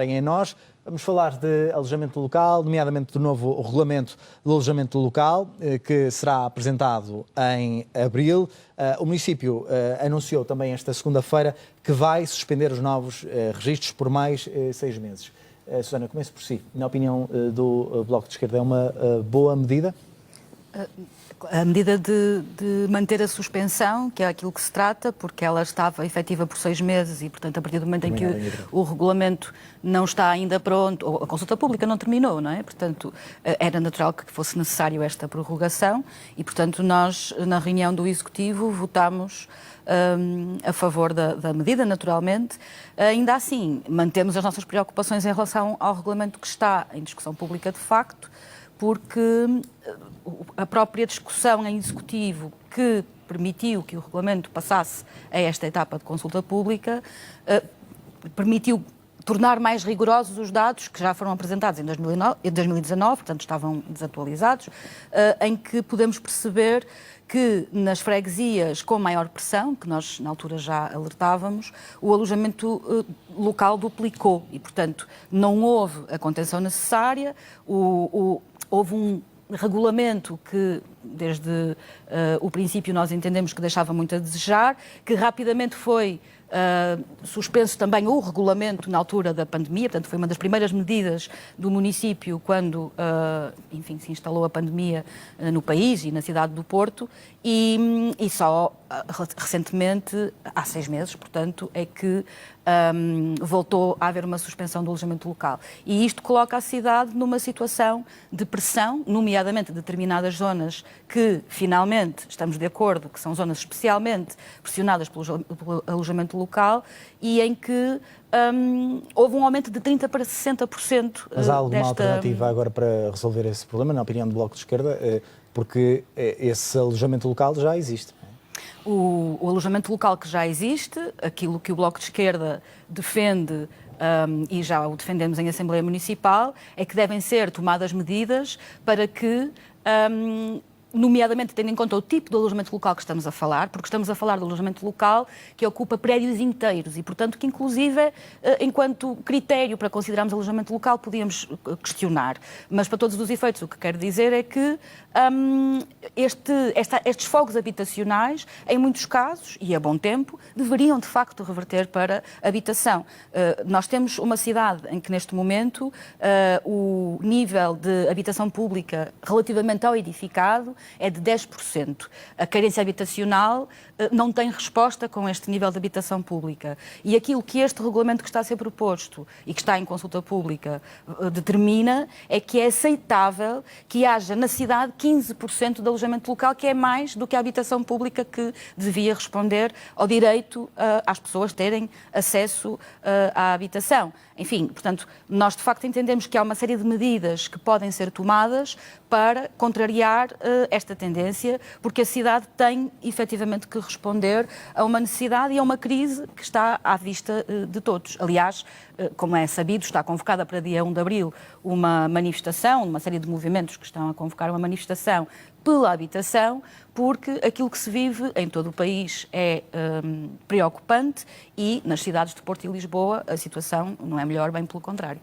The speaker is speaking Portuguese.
Em nós, vamos falar de alojamento local, nomeadamente do novo regulamento do alojamento local, que será apresentado em abril. O município anunciou também esta segunda-feira que vai suspender os novos registros por mais 6 meses. Susana, comece por si. Na opinião do Bloco de Esquerda, é uma boa medida? A medida de manter a suspensão, que é aquilo que se trata, porque ela estava efetiva por 6 meses e, portanto, a partir do momento em que o regulamento não está ainda pronto, ou a consulta pública não terminou, não é? Portanto, era natural que fosse necessário esta prorrogação e, portanto, nós, na reunião do Executivo, votámos a favor da medida, naturalmente. Ainda assim, mantemos as nossas preocupações em relação ao regulamento que está em discussão pública de facto, porque a própria discussão em Executivo que permitiu que o regulamento passasse a esta etapa de consulta pública permitiu tornar mais rigorosos os dados que já foram apresentados em 2019, portanto estavam desatualizados, em que podemos perceber que nas freguesias com maior pressão, que nós na altura já alertávamos, o alojamento local duplicou e, portanto, não houve a contenção necessária, houve um regulamento que, desde o princípio, nós entendemos que deixava muito a desejar, que rapidamente foi suspenso também o regulamento na altura da pandemia, portanto foi uma das primeiras medidas do município quando, enfim, se instalou a pandemia no país e na cidade do Porto e só recentemente, há 6 meses, portanto, é que voltou a haver uma suspensão do alojamento local. E isto coloca a cidade numa situação de pressão, nomeadamente determinadas zonas que, finalmente, estamos de acordo, que são zonas especialmente pressionadas pelo alojamento local e em que houve um aumento de 30% para 60%. Mas há alguma alternativa agora para resolver esse problema, na opinião do Bloco de Esquerda? Porque esse alojamento local já existe. O alojamento local que já existe, aquilo que o Bloco de Esquerda defende, e já o defendemos em Assembleia Municipal, é que devem ser tomadas medidas para que, nomeadamente tendo em conta o tipo de alojamento local que estamos a falar, porque estamos a falar de alojamento local que ocupa prédios inteiros e, portanto, que inclusive, enquanto critério para considerarmos alojamento local, podíamos questionar. Mas, para todos os efeitos, o que quero dizer é que estes fogos habitacionais, em muitos casos, e a bom tempo, deveriam, de facto, reverter para habitação. Nós temos uma cidade em que, neste momento, o nível de habitação pública relativamente ao edificado é de 10%. A carência habitacional não tem resposta com este nível de habitação pública. E aquilo que este regulamento que está a ser proposto e que está em consulta pública determina é que é aceitável que haja na cidade 15% de alojamento local, que é mais do que a habitação pública que devia responder ao direito às pessoas terem acesso à habitação. Enfim, portanto, nós de facto entendemos que há uma série de medidas que podem ser tomadas para contrariar esta tendência, porque a cidade tem efetivamente que responder a uma necessidade e a uma crise que está à vista de todos. Aliás, como é sabido, está convocada para dia 1 de abril uma manifestação, uma série de movimentos que estão a convocar uma manifestação pela habitação, porque aquilo que se vive em todo o país é preocupante e nas cidades de Porto e Lisboa a situação não é melhor, bem pelo contrário.